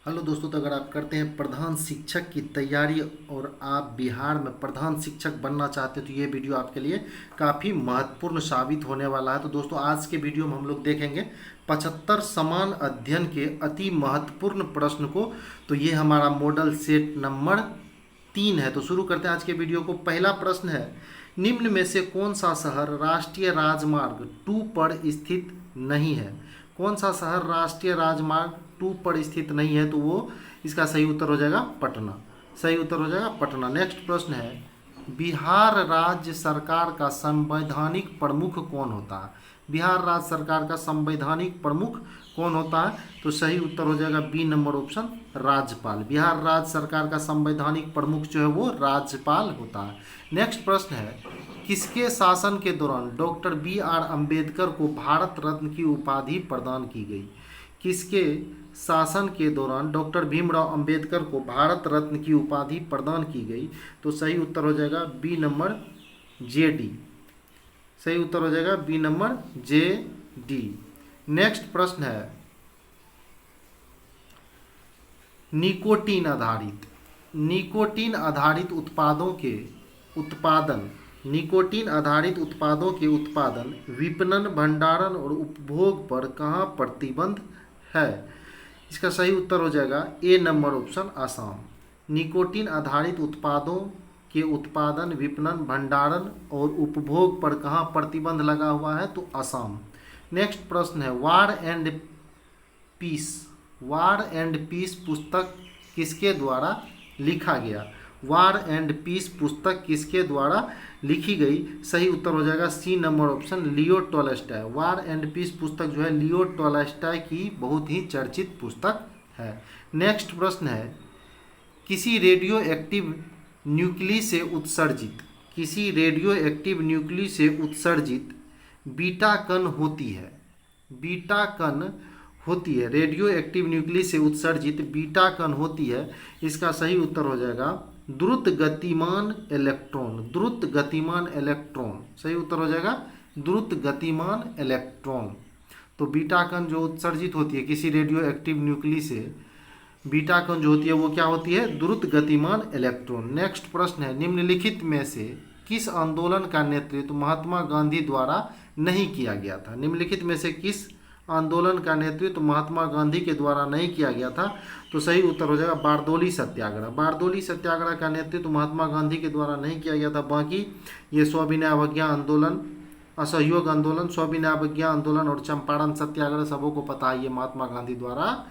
Hello दोस्तों, तो अगर आप करते हैं प्रधान शिक्षक की तैयारी और आप बिहार में प्रधान शिक्षक बनना चाहते हैं तो ये वीडियो आपके लिए काफ़ी महत्वपूर्ण साबित होने वाला है। तो दोस्तों, आज के वीडियो में हम लोग देखेंगे 75 समान अध्ययन के अति महत्वपूर्ण प्रश्न को। तो ये हमारा मॉडल सेट नंबर 3 है। तो शुरू करते हैं आज के वीडियो को। पहला प्रश्न है, निम्न में से कौन सा शहर राष्ट्रीय राजमार्ग 2 पर स्थित नहीं है? कौन सा शहर राष्ट्रीय राजमार्ग 2 पर स्थित नहीं है? तो वो इसका सही उत्तर हो जाएगा पटना। सही उत्तर हो जाएगा पटना। नेक्स्ट प्रश्न है, बिहार राज्य सरकार का संवैधानिक प्रमुख कौन होता है? बिहार राज्य सरकार का संवैधानिक प्रमुख कौन होता है? तो सही उत्तर हो जाएगा बी नंबर ऑप्शन, राज्यपाल। बिहार राज्य सरकार का संवैधानिक प्रमुख जो है वो राज्यपाल होता है। नेक्स्ट प्रश्न है, किसके शासन के दौरान डॉक्टर बी आर अम्बेडकर को भारत रत्न की उपाधि प्रदान की गई? किसके शासन के दौरान डॉक्टर भीमराव अंबेडकर को भारत रत्न की उपाधि प्रदान की गई? तो सही उत्तर हो जाएगा बी नंबर जे डी। सही उत्तर हो जाएगा बी नंबर जे डी। नेक्स्ट प्रश्न है, निकोटीन आधारित उत्पादन, विपणन, भंडारण और उपभोग पर कहाँ प्रतिबंध है? इसका सही उत्तर हो जाएगा ए नंबर ऑप्शन, आसाम। निकोटीन आधारित उत्पादों के उत्पादन, विपणन, भंडारण और उपभोग पर कहाँ प्रतिबंध लगा हुआ है? तो असम। नेक्स्ट प्रश्न है, वार एंड पीस पुस्तक किसके द्वारा लिखा गया? वार एंड पीस पुस्तक किसके द्वारा लिखी गई? सही उत्तर हो जाएगा C number option, Leo Tolstoy. War and Peace पुस्तक जो है लियो टॉलस्टॉय की बहुत ही चर्चित पुस्तक है। नेक्स्ट प्रश्न है, किसी रेडियो एक्टिव न्यूक्ली से उत्सर्जित बीटा कण होती है। रेडियो एक्टिव न्यूक्ली से उत्सर्जित बीटा कण होती है। इसका सही उत्तर हो जाएगा द्रुत गतिमान इलेक्ट्रॉन। सही उत्तर हो जाएगा द्रुत गतिमान इलेक्ट्रॉन। तो बीटा कण जो उत्सर्जित होती है किसी रेडियो एक्टिव न्यूक्ली से, बीटा कण जो होती है वो क्या होती है? द्रुत गतिमान इलेक्ट्रॉन। नेक्स्ट प्रश्न है, निम्नलिखित में से किस आंदोलन का नेतृत्व महात्मा गांधी द्वारा नहीं किया गया था? निम्नलिखित में से किस आंदोलन का नेतृत्व महात्मा गांधी के द्वारा नहीं किया गया था? तो सही उत्तर हो जाएगा बारदोली सत्याग्रह। बारदोली सत्याग्रह का नेतृत्व महात्मा गांधी के द्वारा नहीं किया गया था। बाकी ये सविनय अवज्ञा आंदोलन, असहयोग आंदोलन, सविनय अवज्ञा आंदोलन और चंपारण सत्याग्रह सबों को पता है ये महात्मा गांधी द्वारा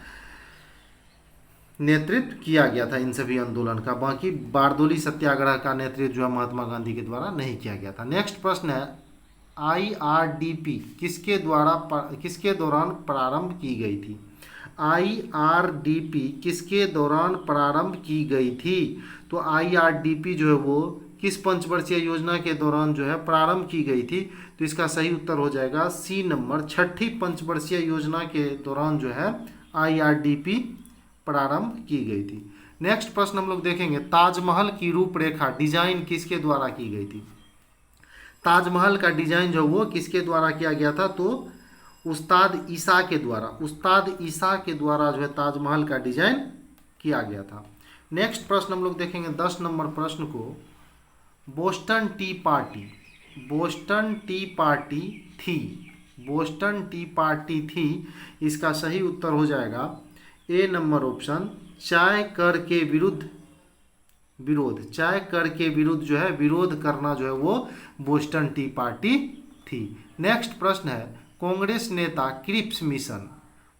नेतृत्व किया गया था इन सभी आंदोलन का। बाकी बारदोली सत्याग्रह का नेतृत्व जो है महात्मा गांधी के द्वारा नहीं किया गया था। नेक्स्ट प्रश्न है, IRDP किसके दौरान प्रारंभ की गई थी? IRDP किसके दौरान प्रारंभ की गई थी? तो IRDP जो है वो किस पंचवर्षीय योजना के दौरान जो है प्रारंभ की गई थी? तो इसका सही उत्तर हो जाएगा सी नंबर, छठी पंचवर्षीय योजना के दौरान जो है IRDP प्रारंभ की गई थी। नेक्स्ट प्रश्न हम लोग देखेंगे, ताजमहल की रूपरेखा डिजाइन किसके द्वारा की गई थी? ताजमहल का डिजाइन जो वो किसके द्वारा किया गया था? तो उस्ताद ईसा के द्वारा जो है ताजमहल का डिजाइन किया गया था। नेक्स्ट प्रश्न हम लोग देखेंगे 10 नंबर प्रश्न को, बोस्टन टी पार्टी थी। इसका सही उत्तर हो जाएगा ए नंबर ऑप्शन, चाय कर के विरुद्ध जो है विरोध करना जो है वो बोस्टन टी पार्टी थी। नेक्स्ट प्रश्न है, कांग्रेस नेता क्रिप्स मिशन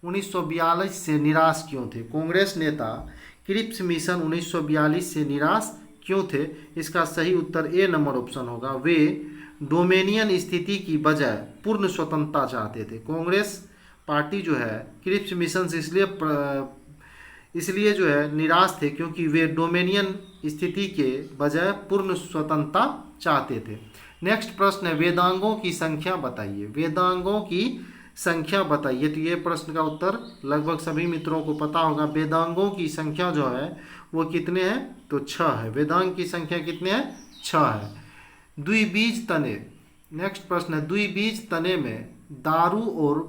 1942 से निराश क्यों थे? कांग्रेस नेता क्रिप्स मिशन 1942 से निराश क्यों थे? इसका सही उत्तर ए नंबर ऑप्शन होगा, वे डोमेनियन स्थिति की बजाय पूर्ण स्वतंत्रता चाहते थे। कांग्रेस पार्टी जो है क्रिप्स मिशन से इसलिए जो है निराश थे क्योंकि वे डोमेनियन स्थिति के बजाय पूर्ण स्वतंत्रता चाहते थे। नेक्स्ट प्रश्न है, वेदांगों की संख्या बताइए। तो ये प्रश्न का उत्तर लगभग सभी मित्रों को पता होगा। वेदांगों की संख्या जो है वो कितने हैं? तो 6 है। वेदांग की संख्या कितने हैं? 6 है। द्विबीज तने, नेक्स्ट प्रश्न है, द्विबीज तने में दारू और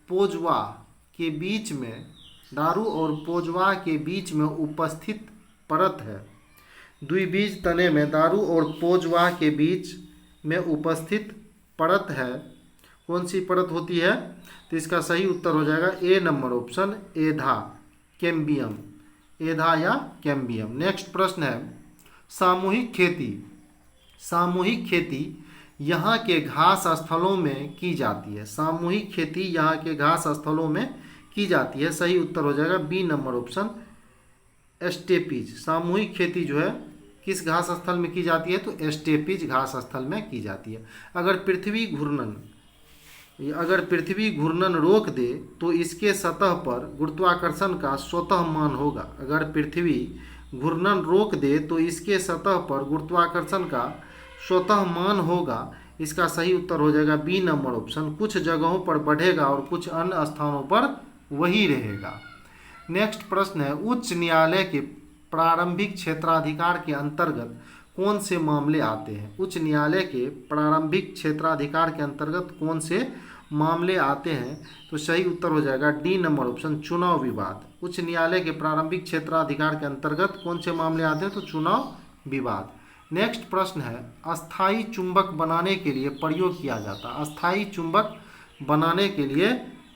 पोजवा के बीच में दारू और पोजवा के बीच में उपस्थित परत है। द्विबीज तने में दारू और पोजवा के बीच में उपस्थित परत है, कौन सी परत होती है? तो इसका सही उत्तर हो जाएगा ए नंबर ऑप्शन, एधा, कैम्बियम, एधा या कैम्बियम। नेक्स्ट प्रश्न है सामूहिक खेती। सामूहिक खेती यहाँ के घास स्थलों में की जाती है। सामूहिक खेती यहाँ के घास स्थलों में की जाती है, सही उत्तर हो जाएगा बी नंबर ऑप्शन, एस्टेपीज। सामूहिक खेती जो है किस घास स्थल में की जाती है? तो एस्टेपीज घास स्थल में की जाती है। अगर पृथ्वी घूर्णन रोक दे तो इसके सतह पर गुरुत्वाकर्षण का स्वतः मान होगा। अगर पृथ्वी घूर्णन रोक दे तो इसके सतह पर गुरुत्वाकर्षण का स्वतः मान होगा। इसका सही उत्तर हो जाएगा बी नंबर ऑप्शन, कुछ जगहों पर बढ़ेगा और कुछ अन्य स्थानों पर वही रहेगा। नेक्स्ट प्रश्न है उच्च न्यायालय के प्रारंभिक क्षेत्राधिकार के अंतर्गत कौन से मामले आते हैं? उच्च न्यायालय के प्रारंभिक क्षेत्राधिकार के अंतर्गत कौन से मामले आते हैं? तो सही उत्तर हो जाएगा डी नंबर ऑप्शन, चुनाव विवाद। उच्च न्यायालय के प्रारंभिक क्षेत्राधिकार के अंतर्गत कौन से मामले आते हैं? तो चुनाव विवाद। नेक्स्ट प्रश्न है अस्थायी चुंबक बनाने के लिए प्रयोग किया जाता है। अस्थायी चुंबक बनाने के लिए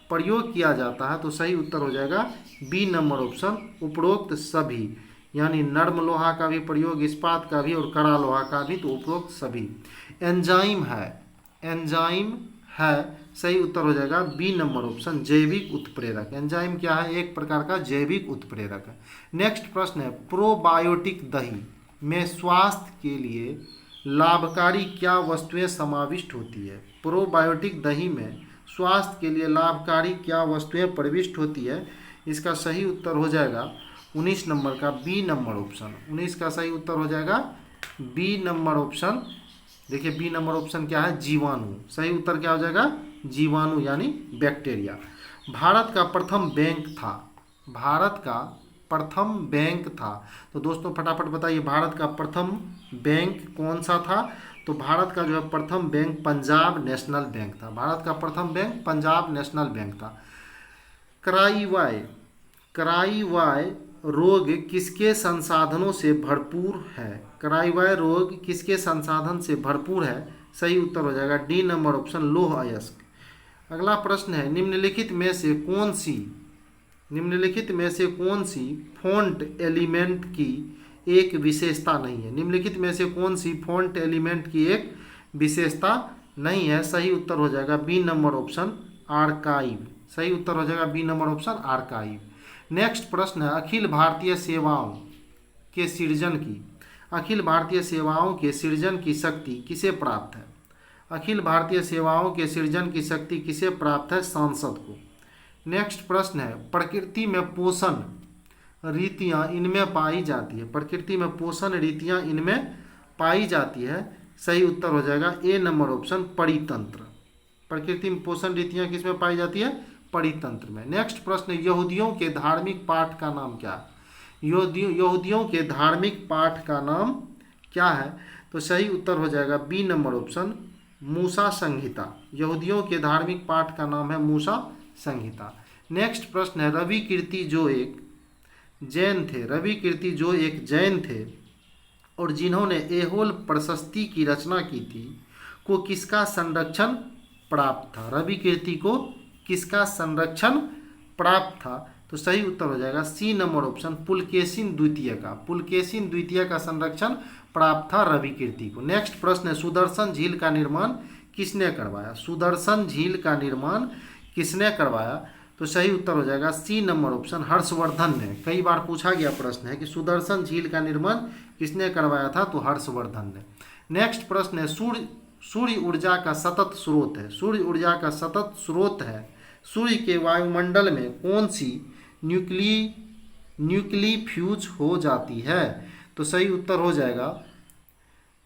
प्रयोग किया जाता है, तो सही उत्तर हो जाएगा बी नंबर ऑप्शन, उपरोक्त सभी, यानी नर्म लोहा का भी प्रयोग, इस्पात का भी और कड़ा लोहा का भी, तो उपरोक्त सभी। एंजाइम है, एंजाइम है, सही उत्तर हो जाएगा बी नंबर ऑप्शन, जैविक उत्प्रेरक। एंजाइम क्या है? एक प्रकार का जैविक उत्प्रेरक है। नेक्स्ट प्रश्न है प्रोबायोटिक दही में स्वास्थ्य के लिए लाभकारी क्या वस्तुएं समाविष्ट होती है? प्रोबायोटिक दही में स्वास्थ्य के लिए लाभकारी क्या वस्तुएं प्रविष्ट होती है? इसका सही उत्तर हो जाएगा 19 नंबर का बी नंबर ऑप्शन। 19 का सही उत्तर हो जाएगा बी नंबर ऑप्शन। देखिए बी नंबर ऑप्शन क्या है? जीवाणु। सही उत्तर क्या हो जाएगा? जीवाणु यानी बैक्टीरिया। भारत का प्रथम बैंक था। भारत का प्रथम बैंक था, तो दोस्तों फटाफट बताइए भारत का प्रथम बैंक कौन सा था? तो भारत का जो है प्रथम बैंक पंजाब नेशनल बैंक था। भारत का प्रथम बैंक पंजाब नेशनल बैंक था। क्राइवाई रोग किसके संसाधनों से भरपूर है? क्राइवाई रोग किसके संसाधन से भरपूर है? सही उत्तर हो जाएगा डी नंबर ऑप्शन, लौह अयस्क। अगला प्रश्न है निम्नलिखित में से कौन सी फॉन्ट एलिमेंट की एक विशेषता नहीं है? निम्नलिखित में से कौन सी फॉन्ट एलिमेंट की एक विशेषता नहीं है? सही उत्तर हो जाएगा बी नंबर ऑप्शन, आर्काइव। सही उत्तर हो जाएगा B number option, archive. Next प्रश्न है अखिल भारतीय सेवाओं के सृजन की शक्ति किसे प्राप्त है? अखिल भारतीय सेवाओं के सृजन की शक्ति किसे प्राप्त है? सांसद को। नेक्स्ट प्रश्न है प्रकृति में पोषण रीतियाँ इनमें पाई जाती है। प्रकृति में पोषण रीतियाँ इनमें पाई जाती है, सही उत्तर हो जाएगा ए नंबर ऑप्शन, परितंत्र। प्रकृति में पोषण रीतियाँ किसमें पाई जाती है? परितंत्र में। नेक्स्ट प्रश्न यहूदियों के धार्मिक पाठ का नाम क्या है? यहूदियों के धार्मिक पाठ का नाम क्या है? तो सही उत्तर हो जाएगा बी नंबर ऑप्शन, मूसा संहिता। यहूदियों के धार्मिक पाठ का नाम है मूसा संहिता। नेक्स्ट प्रश्न है रवि कीर्ति जो एक जैन थे और जिन्होंने एहोल प्रशस्ति की रचना की थी को किसका संरक्षण प्राप्त था? रवि कीर्ति को किसका संरक्षण प्राप्त था? तो सही उत्तर हो जाएगा सी नंबर ऑप्शन, पुलकेशिन द्वितीय का। पुलकेशिन द्वितीय का संरक्षण प्राप्त था रवि कीर्ति को। नेक्स्ट प्रश्न है सुदर्शन झील का निर्माण किसने करवाया? सुदर्शन झील का निर्माण किसने करवाया? तो सही उत्तर हो जाएगा सी नंबर ऑप्शन, हर्षवर्धन ने। कई बार पूछा गया प्रश्न है कि सुदर्शन झील का निर्माण किसने करवाया था? तो हर्षवर्धन ने। नेक्स्ट प्रश्न है सूर्य ऊर्जा का सतत स्रोत है। सूर्य ऊर्जा का सतत स्रोत है। सूर्य के वायुमंडल में कौन सी न्यूक्ली फ्यूज हो जाती है? तो सही उत्तर हो जाएगा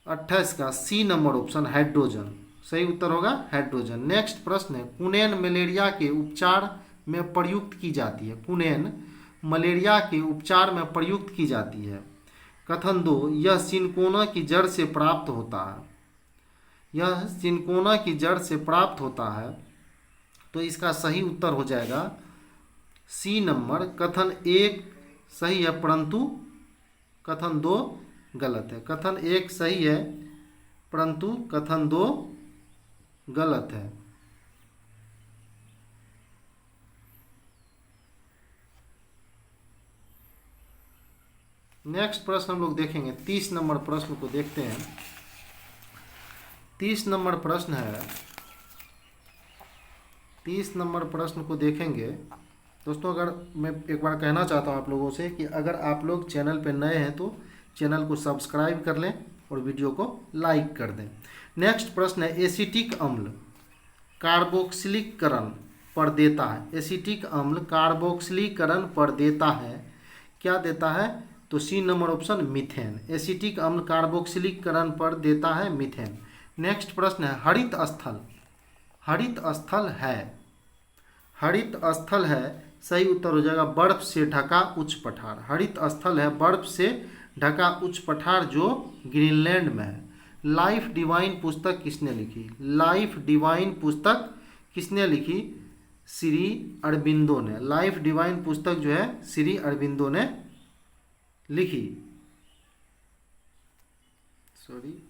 28 का सी नंबर ऑप्शन, हाइड्रोजन। सही उत्तर होगा हाइड्रोजन। नेक्स्ट प्रश्न है कुनेन मलेरिया के उपचार में प्रयुक्त की जाती है। कुनेन मलेरिया के उपचार में प्रयुक्त की जाती है। कथन 2 यह सिनकोना की जड़ से प्राप्त होता है। तो इसका सही उत्तर हो जाएगा सी नंबर कथन 1 सही है परंतु कथन 2 गलत है। कथन 1 सही है परंतु कथन 2 गलत है। नेक्स्ट प्रश्न हम लोग देखेंगे, 30 नंबर प्रश्न को देखते हैं। 30 नंबर प्रश्न है, 30 नंबर प्रश्न को देखेंगे। दोस्तों अगर मैं एक बार कहना चाहता हूँ आप लोगों से कि अगर आप लोग चैनल पर नए हैं तो चैनल को सब्सक्राइब कर लें और वीडियो को लाइक कर दें। नेक्स्ट प्रश्न है, एसिटिक अम्ल कार्बोक्सिलीकरण पर देता है। एसिटिक अम्ल कार्बोक्सिलीकरण पर देता है, क्या देता है? तो C number option methane. Acetic अम्ल कार्बोक्सिलीकरण पर देता है मीथेन। नेक्स्ट प्रश्न है, हरित स्थल, हरित स्थल है, हरित स्थल है, सही उत्तर हो जाएगा बर्फ से ढका उच्च पठार। हरित स्थल है बर्फ से ढका उच्च पठार जो ग्रीनलैंड में है। लाइफ डिवाइन पुस्तक किसने लिखी? लाइफ डिवाइन पुस्तक किसने लिखी? श्री अरबिंदो ने। लाइफ डिवाइन पुस्तक जो है श्री अरबिंदो ने लिखी। सॉरी,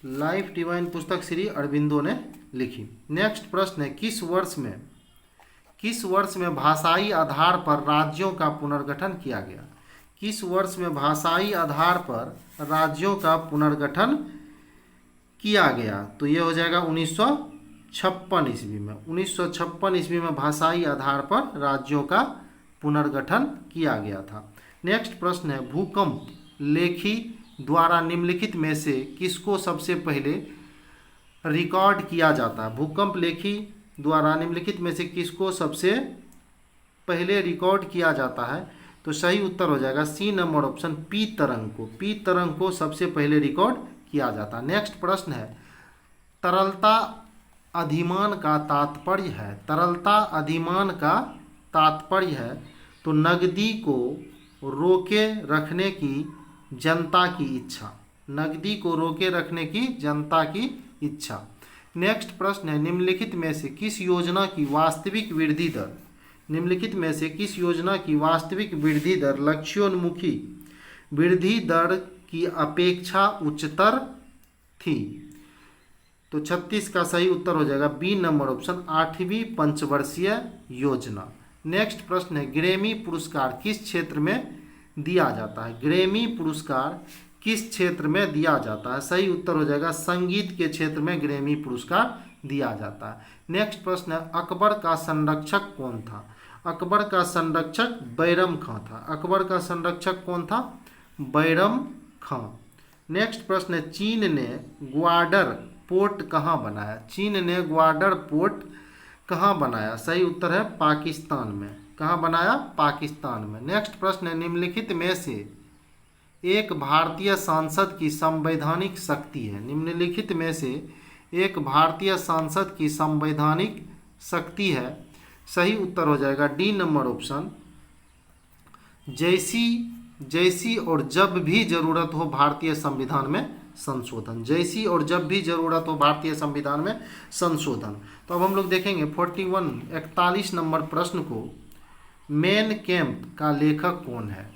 लाइफ डिवाइन पुस्तक श्री अरबिंदो ने लिखी। नेक्स्ट प्रश्न है, किस वर्ष में भाषाई आधार पर राज्यों का पुनर्गठन किया गया? किस वर्ष में भाषाई आधार पर राज्यों का पुनर्गठन किया गया? तो ये हो जाएगा 1956 ईस्वी में। 1956 ईस्वी में भाषाई आधार पर राज्यों का पुनर्गठन किया गया था। नेक्स्ट प्रश्न है, भूकंप लेखी द्वारा निम्नलिखित में से किसको सबसे पहले रिकॉर्ड किया जाता है? भूकंप लेखी द्वारा निम्नलिखित में से किसको सबसे पहले रिकॉर्ड किया जाता है? तो सही उत्तर हो जाएगा सी नंबर ऑप्शन पी तरंग को। पी तरंग को सबसे पहले रिकॉर्ड किया जाता है। नेक्स्ट प्रश्न है, तरलता अधिमान का तात्पर्य है, तरलता अधिमान का तात्पर्य है तो नकदी को रोके रखने की जनता की इच्छा, नकदी को रोके रखने की जनता की इच्छा। नेक्स्ट प्रश्न है, निम्नलिखित में से किस योजना की वास्तविक वृद्धि दर, निम्नलिखित में से किस योजना की वास्तविक वृद्धि दर लक्ष्योन्मुखी वृद्धि दर की अपेक्षा उच्चतर थी? तो 36 का सही उत्तर हो जाएगा बी नंबर ऑप्शन 8वीं पंचवर्षीय योजना। नेक्स्ट प्रश्न है, ग्रैमी पुरस्कार किस क्षेत्र में दिया जाता है? ग्रैमी पुरस्कार किस क्षेत्र में दिया जाता है? सही उत्तर हो जाएगा संगीत के क्षेत्र में ग्रैमी पुरस्कार दिया जाता है। नेक्स्ट प्रश्न है, अकबर का संरक्षक कौन था? अकबर का संरक्षक बैरम खां था। अकबर का संरक्षक कौन था? बैरम खां। नेक्स्ट प्रश्न है, चीन ने ग्वाडर पोर्ट कहाँ बनाया? चीन ने ग्वाडर पोर्ट कहाँ बनाया? सही उत्तर है पाकिस्तान में। कहाँ बनाया? पाकिस्तान में। नेक्स्ट प्रश्न है, निम्नलिखित में से एक भारतीय सांसद की संवैधानिक शक्ति है। निम्नलिखित में से एक भारतीय सांसद की संवैधानिक शक्ति है। सही उत्तर हो जाएगा डी नंबर ऑप्शन जैसी और जब भी जरूरत हो भारतीय संविधान में संशोधन। जैसी और जब भी जरूरत हो भारतीय संविधान में संशोधन। तो अब हम लोग देखेंगे 41 नंबर प्रश्न को, मेन कैंप का लेखक कौन है?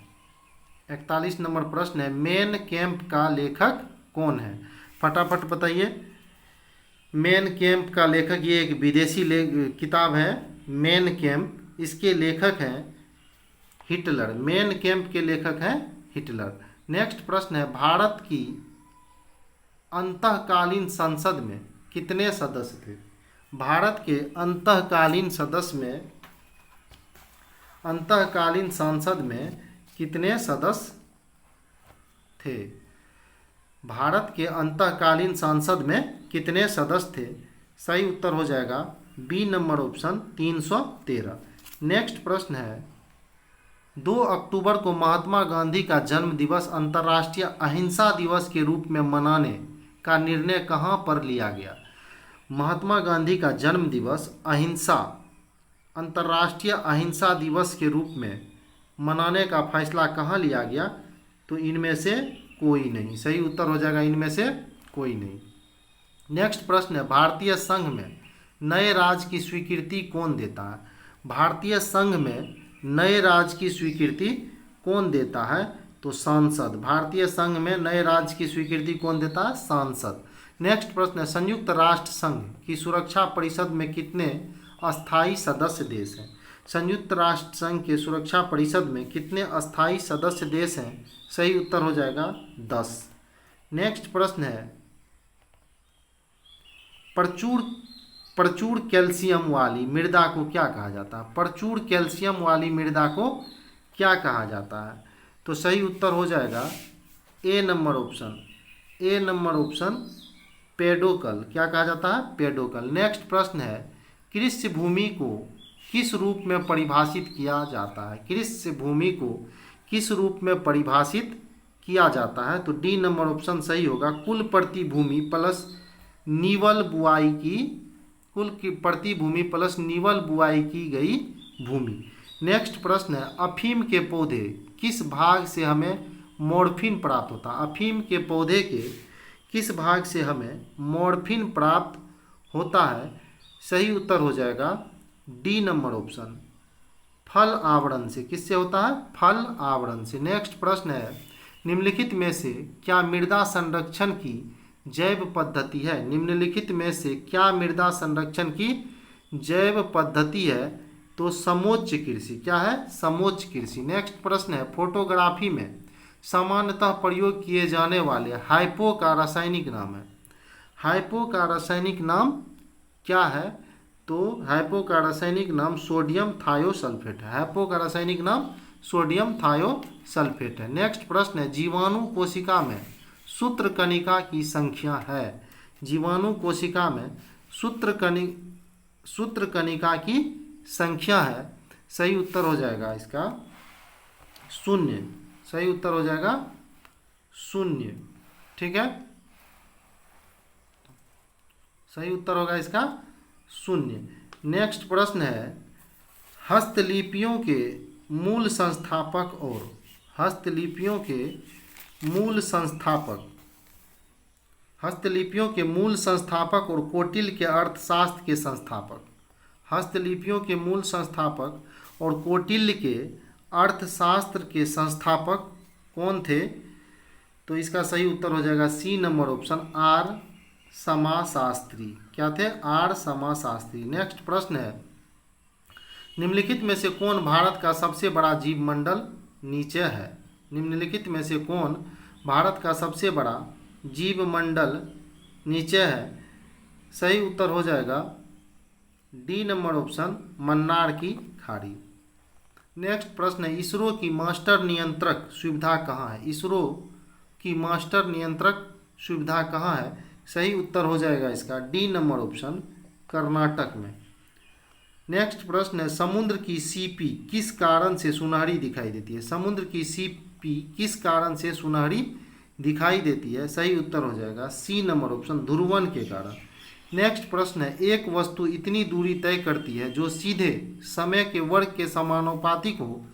41 नंबर प्रश्न है, मेन कैंप का लेखक कौन है? फटाफट बताइए। मेन कैंप का लेखक, ये एक विदेशी किताब है मेन कैंप, इसके लेखक हैं हिटलर। मेन कैंप के लेखक हैं हिटलर। नेक्स्ट प्रश्न है, भारत की अंतःकालीन संसद में कितने सदस्य थे? भारत के अंतःकालीन संसद में कितने सदस्य थे? भारत के अंतःकालीन संसद में कितने सदस्य थे? सही उत्तर हो जाएगा बी नंबर ऑप्शन 313। नेक्स्ट प्रश्न है, 2 अक्टूबर को महात्मा गांधी का जन्म दिवस अंतर्राष्ट्रीय अहिंसा दिवस के रूप में मनाने का निर्णय कहाँ पर लिया गया? महात्मा गांधी का जन्म दिवस अंतर्राष्ट्रीय अहिंसा दिवस के रूप में मनाने का फैसला कहाँ लिया गया? तो इनमें से कोई नहीं। सही उत्तर हो जाएगा इनमें से कोई नहीं। नेक्स्ट प्रश्न है, भारतीय संघ में नए राज्य की स्वीकृति कौन देता है? भारतीय संघ में नए राज्य की स्वीकृति कौन देता है? तो सांसद। भारतीय संघ में नए राज्य की स्वीकृति कौन देता है? सांसद। नेक्स्ट प्रश्न है, संयुक्त राष्ट्र संघ की सुरक्षा परिषद में कितने अस्थायी सदस्य देश हैं? संयुक्त राष्ट्र संघ के सुरक्षा परिषद में कितने अस्थायी सदस्य देश हैं? सही उत्तर हो जाएगा 10। नेक्स्ट प्रश्न है, प्रचुर कैल्शियम वाली मृदा को क्या कहा जाता है? प्रचुर कैल्शियम वाली मृदा को क्या कहा जाता है? तो सही उत्तर हो जाएगा ए नंबर ऑप्शन पेडोकल। क्या कहा जाता है? पेडोकल। नेक्स्ट प्रश्न है, कृषि भूमि को किस रूप में परिभाषित किया जाता है? कृषि भूमि को किस रूप में परिभाषित किया जाता है? तो डी नंबर ऑप्शन सही होगा, कुल प्रति भूमि प्लस निवल बुआई की, कुल की प्रति भूमि प्लस निवल बुआई की गई भूमि। नेक्स्ट प्रश्न है, अफीम के पौधे किस भाग से हमें मॉर्फिन प्राप्त होता है? अफीम के पौधे के किस भाग से हमें मॉर्फिन प्राप्त होता है? सही उत्तर हो जाएगा डी नंबर ऑप्शन, फल आवरण से। किससे होता है? फल आवरण से। नेक्स्ट प्रश्न है, निम्नलिखित में से क्या मृदा संरक्षण की जैव पद्धति है? निम्नलिखित में से क्या मृदा संरक्षण की जैव पद्धति है? तो समोच्च कृषि। क्या है? समोच्च कृषि। नेक्स्ट प्रश्न है, फोटोग्राफी में सामान्यतः प्रयोग किए जाने वाले हाइपो का रासायनिक नाम है। हाइपो का रासायनिक नाम क्या है? तो हाइपो का रासायनिक नाम सोडियम थायोसल्फेट है। हाइपो का रासायनिक नाम सोडियम थायोसल्फेट है। नेक्स्ट प्रश्न है, जीवाणु कोशिका में सूत्रकणिका की संख्या है। जीवाणु कोशिका में सूत्रकणिका की संख्या है। सही उत्तर हो जाएगा इसका 0। सही उत्तर हो जाएगा 0। ठीक है, सही उत्तर होगा इसका 0। नेक्स्ट प्रश्न है, हस्तलिपियों के मूल संस्थापक और हस्तलिपियों के मूल संस्थापक और कौटिल्य के अर्थशास्त्र के संस्थापक। हस्तलिपियों के मूल संस्थापक और कौटिल्य के अर्थशास्त्र के संस्थापक कौन थे? तो इसका सही उत्तर हो जाएगा सी नंबर ऑप्शन, आर समाशास्त्री। क्या थे? आर समाशास्त्री। नेक्स्ट प्रश्न है, निम्नलिखित में से कौन भारत का सबसे बड़ा जीव मंडल नीचे है? निम्नलिखित में से कौन भारत का सबसे बड़ा जीव मंडल नीचे है? सही उत्तर हो जाएगा डी नंबर ऑप्शन, मन्नार की खाड़ी। नेक्स्ट प्रश्न है, इसरो की मास्टर नियंत्रक सुविधा कहाँ है? इसरो की मास्टर नियंत्रक सुविधा कहाँ है? सही उत्तर हो जाएगा इसका डी नंबर ऑप्शन, कर्नाटक में। नेक्स्ट प्रश्न है, समुद्र की सीपी किस कारण से सुनहरी दिखाई देती है? समुद्र की सीपी किस कारण से सुनहरी दिखाई देती है? सही उत्तर हो जाएगा सी नंबर ऑप्शन, ध्रुवन के कारण। नेक्स्ट प्रश्न है, एक वस्तु इतनी दूरी तय करती है जो सीधे समय के वर्ग के समानुपातिक हो,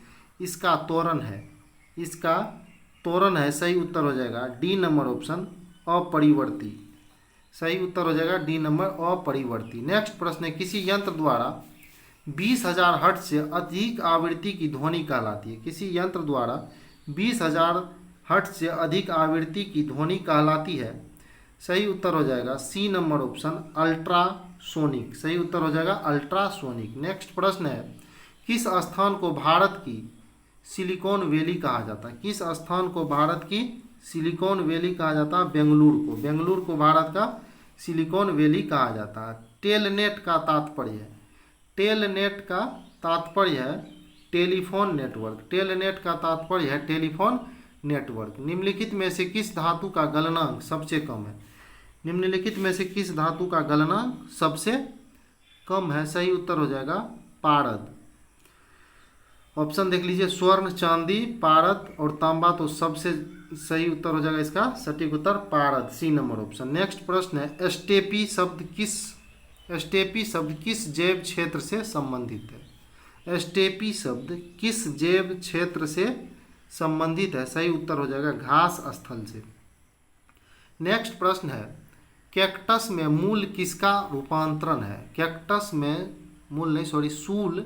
इसका त्वरण है। इसका त्वरण है। सही उत्तर हो जाएगा डी नंबर ऑप्शन, अपरिवर्ती। सही उत्तर हो जाएगा डी नंबर, अपरिवर्ती। नेक्स्ट प्रश्न है, किसी यंत्र द्वारा 20,000 हर्ट्ज से अधिक आवृत्ति की ध्वनि कहलाती है? किसी यंत्र द्वारा 20,000 हर्ट्ज से अधिक आवृत्ति की ध्वनि कहलाती है? सही उत्तर हो जाएगा सी नंबर ऑप्शन, अल्ट्रासोनिक। सही उत्तर हो जाएगा अल्ट्रासोनिक। नेक्स्ट प्रश्न है, किस स्थान को भारत की सिलिकॉन वैली कहा जाता है? किस स्थान को भारत की सिलिकॉन वैली कहा जाता है? बेंगलुरु को। बेंगलुरु को भारत का सिलिकॉन वैली कहा जाता है। टेलनेट का तात्पर्य है, टेलनेट का तात्पर्य है टेलीफोन नेटवर्क। टेलनेट का तात्पर्य है टेलीफोन नेटवर्क। निम्नलिखित में से किस धातु का गलनांक सबसे कम है? निम्नलिखित में से किस धातु का गलनांक सबसे कम है? सही उत्तर हो जाएगा पारद। ऑप्शन देख लीजिए, स्वर्ण, चांदी, पारद और तांबा। तो सबसे सही उत्तर हो जाएगा इसका सटीक उत्तर पारद, सी नंबर ऑप्शन। नेक्स्ट प्रश्न है, स्टेपी शब्द किस जैव क्षेत्र से संबंधित है? स्टेपी शब्द किस जैव क्षेत्र से संबंधित है? सही उत्तर हो जाएगा घास स्थल से। नेक्स्ट प्रश्न है, कैक्टस में मूल किसका रूपांतरण है? कैक्टस में मूल नहीं सॉरी सूल,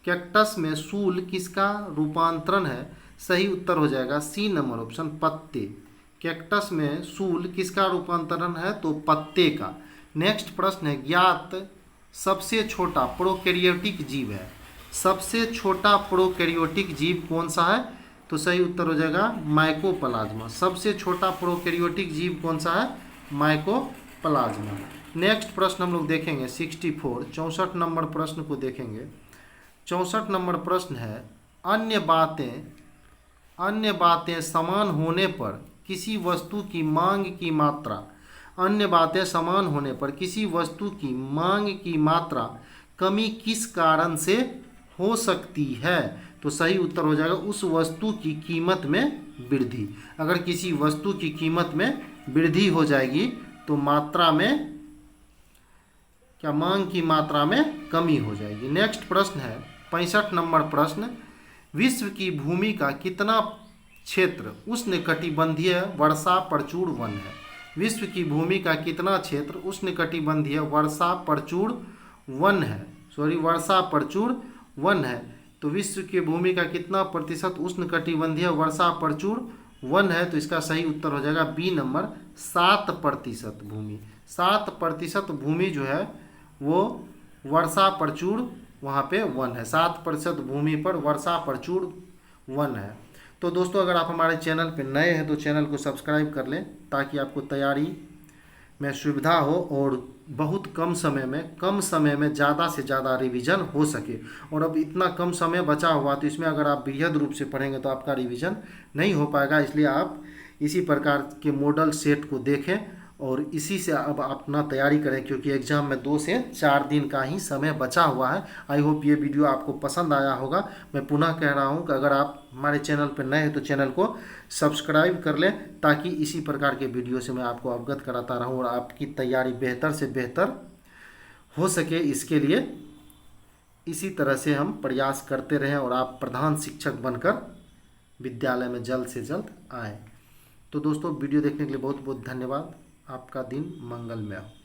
कैक्टस में सूल किसका रूपांतरण है? सही उत्तर हो जाएगा सी नंबर ऑप्शन पत्ते। कैक्टस में सूल किसका रूपांतरण है? तो पत्ते का। नेक्स्ट प्रश्न है, ज्ञात सबसे छोटा प्रोकैरियोटिक जीव है। सबसे छोटा प्रोकैरियोटिक जीव कौन सा है? तो सही उत्तर हो जाएगा माइकोप्लाज्मा। सबसे छोटा प्रोकैरियोटिक जीव कौन सा है? माइकोप्लाज्मा। नेक्स्ट प्रश्न हम लोग देखेंगे 64, 64 नंबर प्रश्न को देखेंगे। 64 नंबर प्रश्न है, अन्य बातें समान होने पर किसी वस्तु की मांग की मात्रा, अन्य बातें समान होने पर किसी वस्तु की मांग की मात्रा कमी किस कारण से हो सकती है? तो सही उत्तर हो जाएगा उस वस्तु की कीमत में वृद्धि। अगर किसी वस्तु की कीमत में वृद्धि हो जाएगी तो मात्रा में क्या, मांग की मात्रा में कमी हो जाएगी। नेक्स्ट प्रश्न है 65 नंबर प्रश्न, विश्व की भूमि का कितना क्षेत्र उष्णकटिबंधीय वर्षा प्रचुर वन है? विश्व की भूमि का कितना क्षेत्र उष्णकटिबंधीय वर्षा प्रचुर वन है? सॉरी, वर्षा प्रचुर वन है। तो विश्व की भूमि का कितना प्रतिशत उष्णकटिबंधीय वर्षा प्रचुर वन है? तो इसका सही उत्तर हो जाएगा बी नंबर 7% भूमि। 7% भूमि जो है वो वर्षा प्रचुर वहाँ पे वन है। 7% भूमि पर वर्षा प्रचुर वन है। तो दोस्तों, अगर आप हमारे चैनल पे नए हैं तो चैनल को सब्सक्राइब कर लें ताकि आपको तैयारी में सुविधा हो और बहुत कम समय में ज़्यादा से ज़्यादा रिवीजन हो सके। और अब इतना कम समय बचा हुआ तो इसमें अगर आप बृहद रूप से पढ़ेंगे तो आपका रिवीजन नहीं हो पाएगा। इसलिए आप इसी प्रकार के मॉडल सेट को देखें और इसी से अब अपना तैयारी करें, क्योंकि एग्ज़ाम में 2 से 4 दिन का ही समय बचा हुआ है। आई होप ये वीडियो आपको पसंद आया होगा। मैं पुनः कह रहा हूँ कि अगर आप हमारे चैनल पर नए हैं तो चैनल को सब्सक्राइब कर लें ताकि इसी प्रकार के वीडियो से मैं आपको अवगत कराता रहूँ और आपकी तैयारी बेहतर से बेहतर हो सके। इसके लिए इसी तरह से हम प्रयास करते रहें और आप प्रधान शिक्षक बनकर विद्यालय में जल्द से जल्द आएँ। तो दोस्तों, वीडियो देखने के लिए बहुत बहुत धन्यवाद। आपका दिन मंगलमय हो।